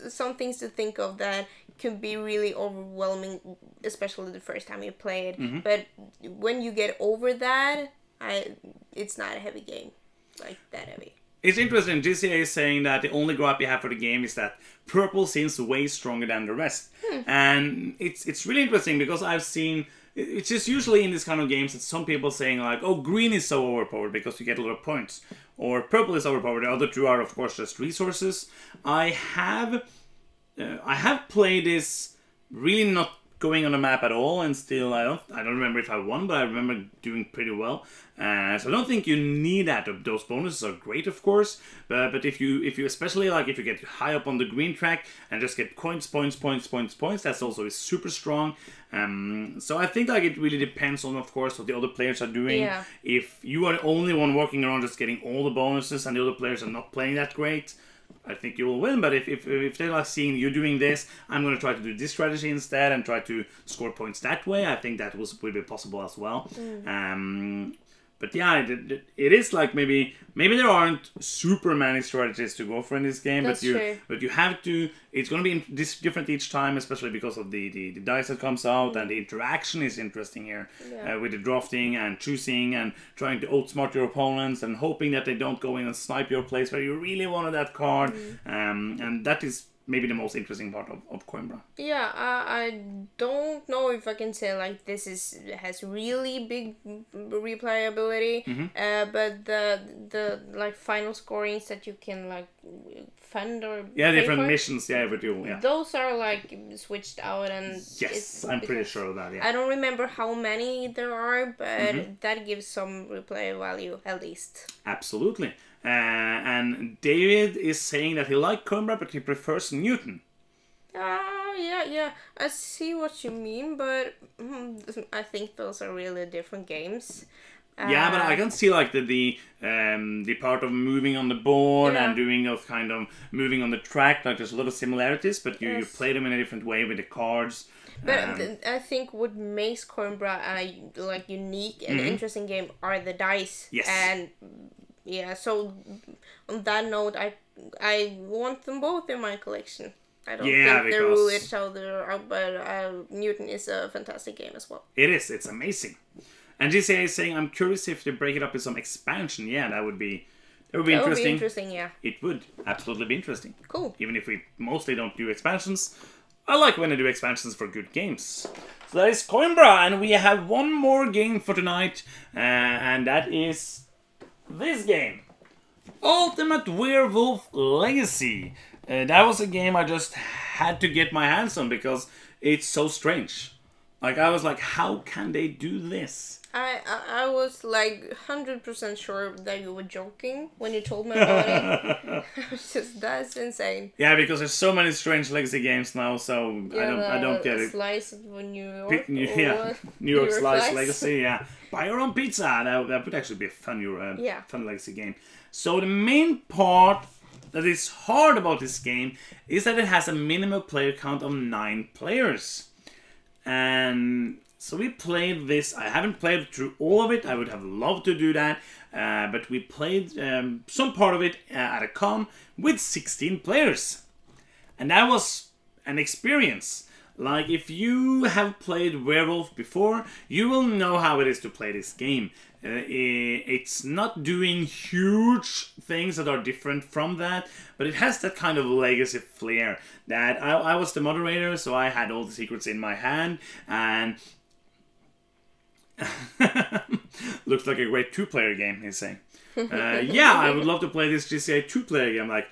S2: some things to think of that can be really overwhelming, especially the first time you play it. But when you get over that, it's not a heavy game, like that heavy.
S1: It's interesting, GCA is saying that the only gripe you have for the game is that purple seems way stronger than the rest. And it's really interesting, because I've seen, it's just usually in this kind of games that some people saying like, oh, green is so overpowered because you get a lot of points, or purple is overpowered. The other two are of course just resources. I have played this really not going on the map at all, and still I don't remember if I won, but I remember doing pretty well. So I don't think you need that. Those bonuses are great, of course, but if you especially like if you get high up on the green track and just get points, that's also super strong. So I think like it really depends on, of course, what the other players are doing.
S2: Yeah.
S1: If you are the only one walking around just getting all the bonuses and the other players are not playing that great, I think you will win. But if they're like seeing you doing this, I'm going to try to do this strategy instead and try to score points that way, I think that will be possible as well. But yeah, it is like maybe there aren't super many strategies to go for in this game.
S2: That's true.
S1: But you have to. It's going to be different each time, especially because of the dice that comes out, and the interaction is interesting here with the drafting and choosing and trying to outsmart your opponents and hoping that they don't go in and snipe your place where you really wanted that card. And that is maybe the most interesting part of Coimbra.
S2: Yeah, I don't know if I can say like this has really big replayability, but the like final scorings that you can like fund or
S1: different missions, but
S2: those are like switched out, and
S1: yes, I'm pretty sure of that. Yeah,
S2: I don't remember how many there are, but that gives some replay value at least.
S1: Absolutely. And David is saying that he likes Coimbra, but he prefers Newton.
S2: Yeah, I see what you mean, but I think those are really different games.
S1: Yeah, but I can see like the part of moving on the board and doing of kind of moving on the track. Like there's a lot of similarities, but you play them in a different way with the cards.
S2: But I think what makes Coimbra a like unique and interesting game are the dice.
S1: Yes.
S2: And yeah, so on that note, I want them both in my collection. I don't think they rule each other out, but Newton is a fantastic game as well.
S1: It is. It's amazing. And GCA is saying, I'm curious if they break it up with some expansion. Yeah, that would be interesting.
S2: That would be interesting, yeah.
S1: It would absolutely be interesting.
S2: Cool.
S1: Even if we mostly don't do expansions. I like when they do expansions for good games. So that is Coimbra, and we have one more game for tonight, and that is this game. Ultimate Werewolf Legacy. That was a game I just had to get my hands on because it's so strange. Like, I was like, how can they do this?
S2: I was like 100% sure that you were joking when you told me about it. I was just, that's insane.
S1: Yeah, because there's so many strange Legacy games now, so I don't get it.
S2: Slice of New York.
S1: New York Slice Legacy, yeah. Buy your own pizza. That would actually be a fun Legacy game. So the main part that is hard about this game is that it has a minimum player count of 9 players. And so we played this. I haven't played through all of it. I would have loved to do that. But we played some part of it at a con with 16 players. And that was an experience. Like, if you have played Werewolf before, you will know how it is to play this game. It's not doing huge things that are different from that, but it has that kind of legacy flair that I was the moderator, so I had all the secrets in my hand, and looks like a great 2-player game, he's saying. Yeah, I would love to play this GCA 2-player game. Like,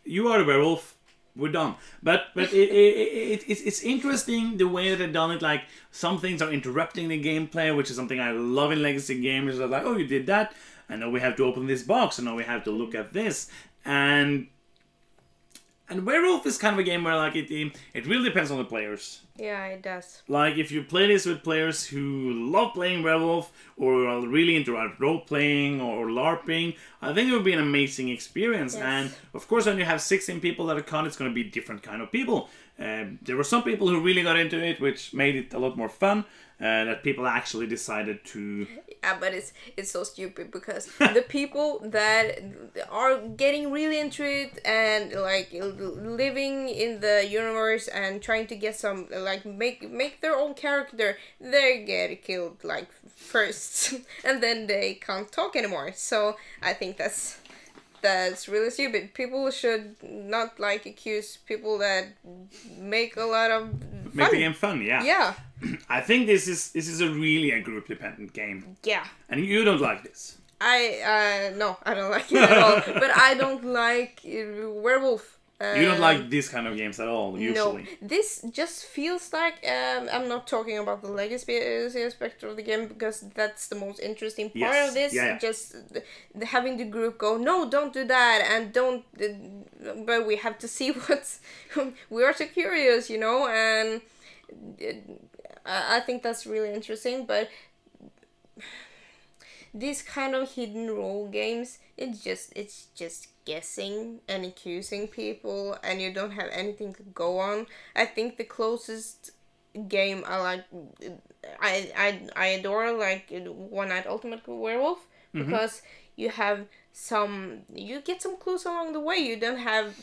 S1: you are the werewolf. We're done. But it's interesting the way that they've done it. Like, some things are interrupting the gameplay, which is something I love in Legacy games. It's like, oh, you did that, and now we have to open this box, and now we have to look at this. And Werewolf is kind of a game where, like, it really depends on the players.
S2: Yeah, it does.
S1: Like, if you play this with players who love playing Werewolf, or are really into role-playing or LARPing, I think it would be an amazing experience. Yes. And, of course, when you have 16 people at a con, it's going to be different kind of people. There were some people who really got into it, which made it a lot more fun. That people actually decided to...
S2: Yeah, but it's so stupid because the people that are getting really into it and like living in the universe and trying to get some like make their own character, they get killed like first and then they can't talk anymore. So I think that's really stupid. People should not like accuse people that make a lot of fun.
S1: Make the game fun, yeah.
S2: Yeah.
S1: I think this is a really a group dependent game.
S2: Yeah.
S1: And you don't like this.
S2: No, I don't like it at all. But I don't like Werewolf.
S1: You don't like this kind of games at all, usually.
S2: No, this just feels like I'm not talking about the legacy aspect of the game because that's the most interesting part of this.
S1: Yeah.
S2: Just having the group go, no, don't do that, and don't. But we have to see what's. We are so curious, you know, and I think that's really interesting. But these kind of hidden role games, it's just guessing and accusing people, and you don't have anything to go on. I think the closest game I like, I adore like One Night Ultimate Werewolf because you get some clues along the way. You don't have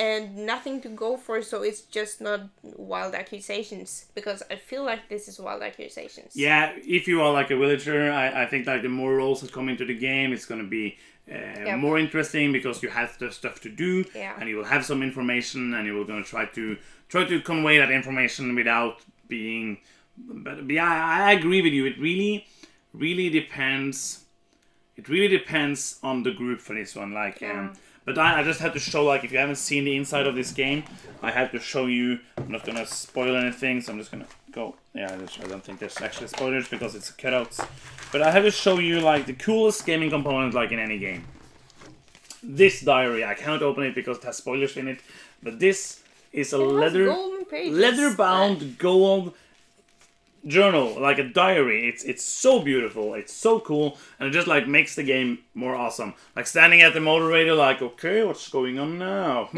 S2: nothing to go for, so it's just not wild accusations, because I feel like this is wild accusations.
S1: Yeah, if you are like a villager, I think like the more roles that come into the game, it's going to be more interesting because you have the stuff to do, and you will have some information, and you will going to try to convey that information without being. But yeah, I agree with you. It really depends. It really depends on the group for this one. Like, but I just have to show, like, if you haven't seen the inside of this game, I have to show you. I'm not gonna spoil anything, so I'm just gonna go. Yeah, I don't think there's actually spoilers because it's cutouts. But I have to show you like the coolest gaming component, like in any game. This diary, I cannot open it because it has spoilers in it. But this is a leather-bound gold journal, like a diary. It's so beautiful, it's so cool, and it just like makes the game more awesome. Like standing at the motor radio, like, okay, what's going on now?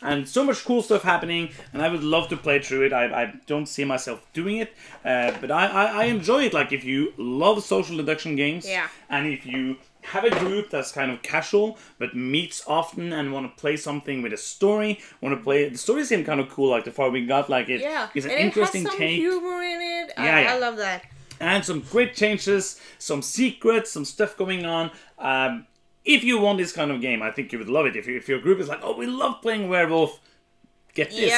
S1: And so much cool stuff happening, and I would love to play through it. I don't see myself doing it, but I enjoy it. Like if you love social deduction games, and if you have a group that's kind of casual but meets often and want to play something with a story, the story seemed kind of cool, like the far we got, like it's an interesting take.
S2: It has some humor in it.
S1: I
S2: love that.
S1: And some great changes, some secrets, some stuff going on. If you want this kind of game, I think you would love it. If your group is like, oh, we love playing werewolf, get this.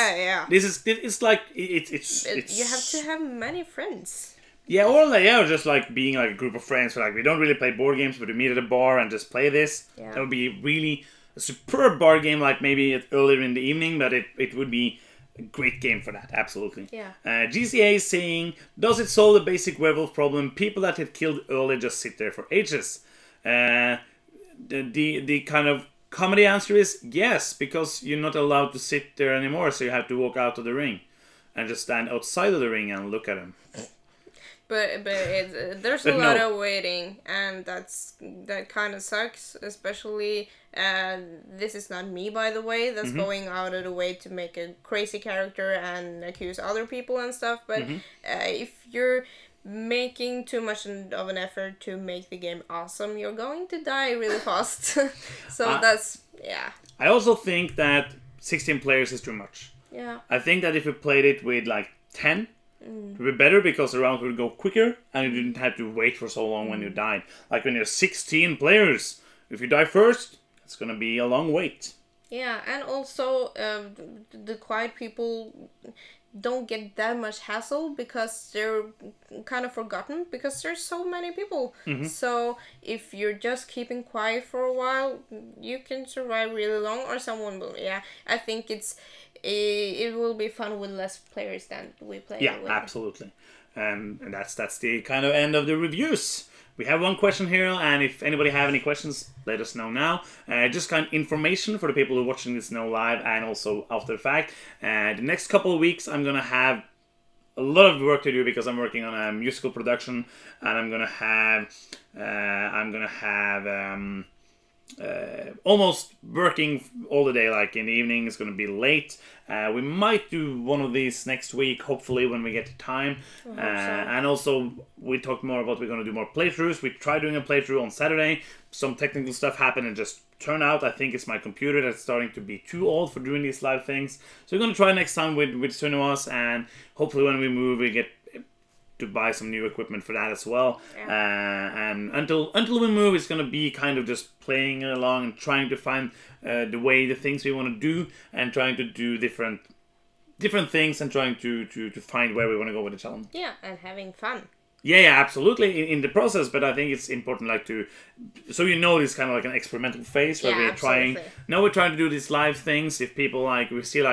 S1: It's like it's
S2: you have to have many friends.
S1: Yeah, or just like being like a group of friends. Like we don't really play board games, but we meet at a bar and just play this. That would be really a superb bar game. Like maybe earlier in the evening, but it would be a great game for that. Absolutely. GCA is saying, does it solve the basic werewolf problem? People that had killed early just sit there for ages. The kind of comedy answer is yes, because you're not allowed to sit there anymore, so you have to walk out of the ring and just stand outside of the ring and look at them.
S2: But there's a lot of waiting, and that kind of sucks. Especially, this is not me, by the way. That's going out of the way to make a crazy character and accuse other people and stuff. But if you're making too much of an effort to make the game awesome, you're going to die really fast. So that's
S1: I also think that 16 players is too much. I think that if you played it with like 10. It would be better because the round would go quicker and you didn't have to wait for so long when you died. Like when you're 16 players, if you die first, it's gonna be a long wait.
S2: Yeah, and also the quiet people don't get that much hassle because they're kind of forgotten because there's so many people. So if you're just keeping quiet for a while, you can survive really long, or someone will. I think it will be fun with less players than we play. With.
S1: Absolutely. And that's the kind of end of the reviews. We have one question here, and if anybody have any questions, let us know now. Just kind of information for the people who are watching this now live and also after the fact. The next couple of weeks, I'm going to have a lot of work to do because I'm working on a musical production, and I'm going to have almost working all the day. Like in the evening, it's going to be late. We might do one of these next week, hopefully, when we get the time. And also, we talked more about we're going to do more playthroughs. We tried doing a playthrough on Saturday. Some technical stuff happened and just turned out. I think it's my computer that's starting to be too old for doing these live things. So we're going to try next time with Sunnivas, and hopefully when we move, we get to buy some new equipment for that as well. And until we move, it's going to be kind of just playing along and trying to find the things we want to do, and trying to do different things, and trying to find where we want to go with the challenge.
S2: Yeah, and having fun.
S1: Yeah, absolutely in the process. But I think it's important, like so it's kind of like an experimental phase where we're trying to do these live things. If people we see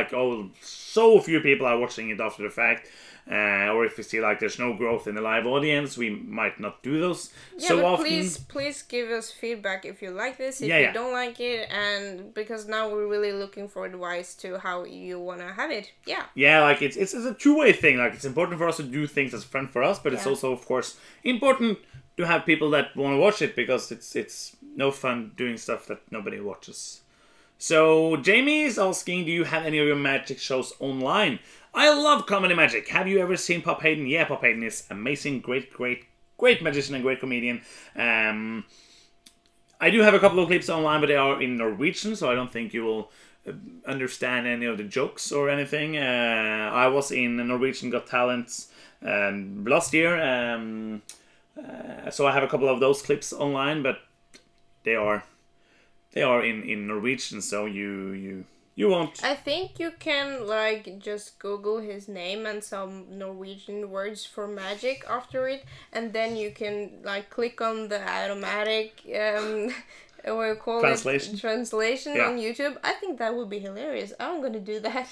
S1: so few people are watching it after the fact. Or if we see there's no growth in the live audience, we might not do those so often.
S2: Please give us feedback if you like this, if you don't like it, and because now we're really looking for advice to how you want to have it.
S1: It's a two-way thing. It's important for us to do things that's fun for us, but it's also, of course, important to have people that want to watch it, because it's no fun doing stuff that nobody watches. So Jamie is asking, do you have any of your magic shows online? I love comedy magic. Have you ever seen Pop Hayden? Yeah, Pop Hayden is amazing, great magician and great comedian. I do have a couple of clips online, but they are in Norwegian, so I don't think you will understand any of the jokes or anything. I was in Norwegian Got Talent last year, so I have a couple of those clips online, but they are in Norwegian, so you won't.
S2: I think you can just Google his name and some Norwegian words for magic after it, and then you can click on the automatic translation on YouTube. I think that would be hilarious. I'm gonna do that.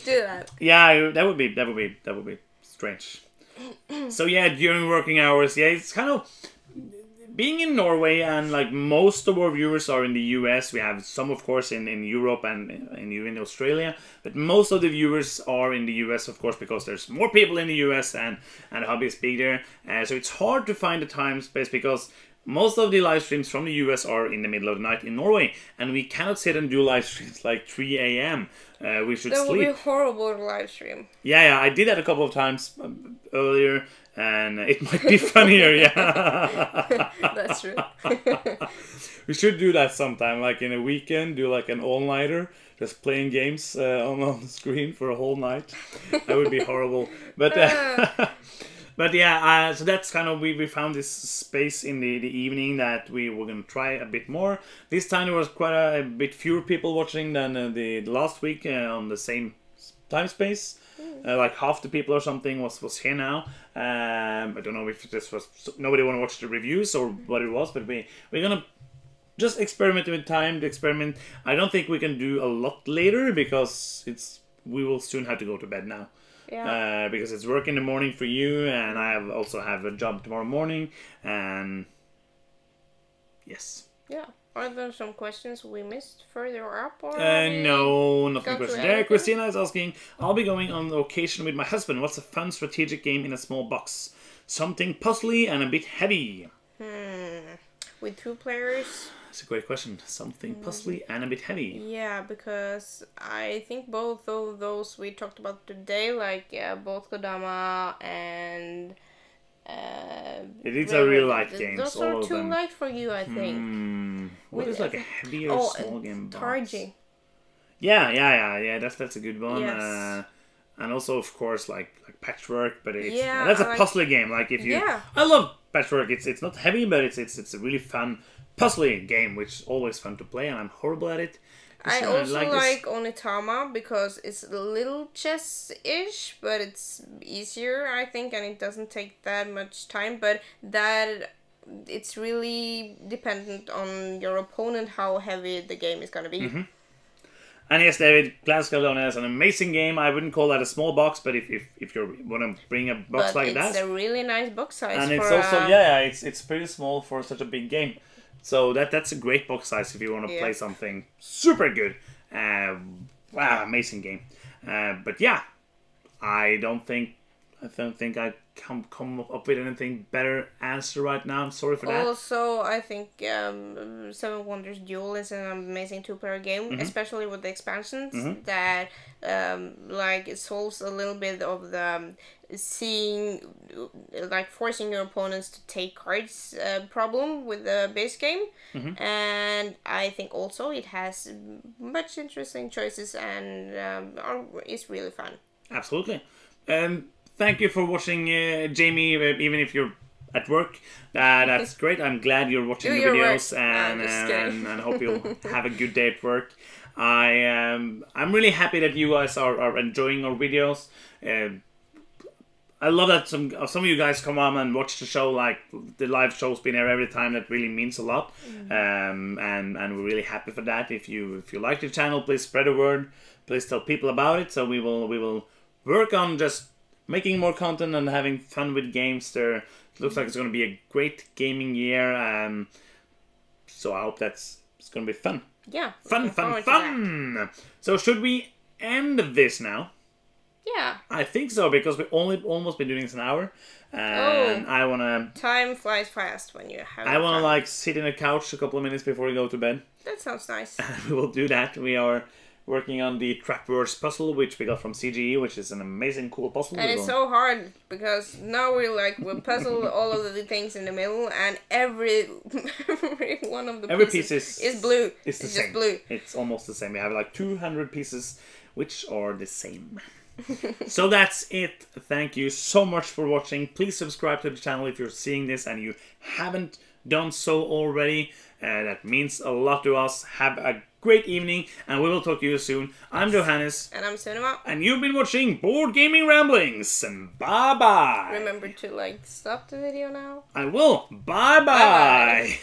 S2: Do that.
S1: Yeah, that would be strange. So during working hours, it's kind of being in Norway, and like most of our viewers are in the US, we have some of course in Europe and in Australia, but most of the viewers are in the US, of course, because there's more people in the US and the hobby is bigger. So it's hard to find the time space because most of the live streams from the US are in the middle of the night in Norway, and we cannot sit and do live streams like 3 a.m. We should sleep.
S2: That would be horrible to live stream.
S1: Yeah, I did that a couple of times earlier, and it might be funnier, yeah.
S2: That's true.
S1: We should do that sometime, like in a weekend, do like an all-nighter, just playing games on the screen for a whole night. That would be horrible. But but yeah, so that's kind of, we found this space in the evening that we were going to try a bit more. This time there was quite a bit fewer people watching than the last week on the same time space. Like half the people or something was here now. I don't know if this was nobody want to watch the reviews or what it was, but we're gonna just experiment with time. The experiment. I don't think we can do a lot later because we will soon have to go to bed now.
S2: Yeah.
S1: Because it's work in the morning for you, and I also have a job tomorrow morning, and yes.
S2: Yeah. Are there some questions we missed further up? Or
S1: no, nothing questions there.
S2: everything?
S1: Christina is asking, I'll be going on location with my husband. What's a fun strategic game in a small box? Something puzzly and a bit heavy.
S2: With 2 players?
S1: That's a great question. Something puzzly and a bit heavy.
S2: Yeah, because I think both of those we talked about today, like both Kodama and
S1: These are real life games.
S2: Those
S1: all
S2: are
S1: of
S2: too
S1: them.
S2: light for you, I think.
S1: What is like a heavier small game box?
S2: Targi.
S1: Yeah. That's a good one.
S2: Yes.
S1: And also, of course, like Patchwork, but it's
S2: Yeah,
S1: that's a
S2: like,
S1: puzzly game. Like if you,
S2: yeah.
S1: I love Patchwork. It's not heavy, but it's a really fun puzzly game, which is always fun to play. And I'm horrible at it.
S2: I
S1: So
S2: also
S1: this-
S2: like Onitama because it's a little chess-ish, but it's easier, I think, and it doesn't take that much time. But that it's really dependent on your opponent how heavy the game is gonna be.
S1: And yes, David, Clash of Caledonia is an amazing game. I wouldn't call that a small box, but if you want to bring a box
S2: But
S1: like
S2: it's
S1: that,
S2: a really nice box size.
S1: and
S2: for
S1: it's also it's pretty small for such a big game. So that's a great box size if you want to play something super good. Wow, amazing game. But yeah, I don't think I can come up with anything better answer right now. I'm sorry for that.
S2: Also, I think Seven Wonders Duel is an amazing 2-player game, especially with the expansions that like it solves a little bit of the forcing your opponents to take cards problem with the base game. And I think also it has much interesting choices and is really fun.
S1: Absolutely. Thank you for watching, Jamie, even if you're at work. That's great. I'm glad you're watching the videos, and hope you'll have a good day at work. I'm really happy that you guys are enjoying our videos. I love that some of you guys come on and watch the show, like the live show's been there every time. That really means a lot, and we're really happy for that. If you like the channel, please spread the word. Please tell people about it. So we will work on just making more content and having fun with games. It looks like it's going to be a great gaming year. So I hope it's going to be fun.
S2: Yeah.
S1: Fun. So should we end this now?
S2: Yeah.
S1: I think so, because we've almost been doing this an hour. And I want to...
S2: Time flies fast when you have
S1: I want to like sit in a couch a couple of minutes before we go to bed.
S2: That sounds nice.
S1: We will do that. We are working on the Trap Words puzzle, which we got from CGE, which is an amazing, cool puzzle.
S2: And it's so hard, because now we'll puzzle all of the things in the middle, and every one of the pieces is blue.
S1: It's
S2: just
S1: same.
S2: Blue.
S1: It's almost the same. We have like 200 pieces, which are the same. So that's it. Thank you so much for watching. Please subscribe to the channel if you're seeing this and you haven't done so already. That means a lot to us. Have a great evening, and we will talk to you soon. I'm Johannes.
S2: And I'm Sunema.
S1: And you've been watching Board Gaming Ramblings. And bye-bye.
S2: Remember to stop the video now.
S1: I will. Bye-bye.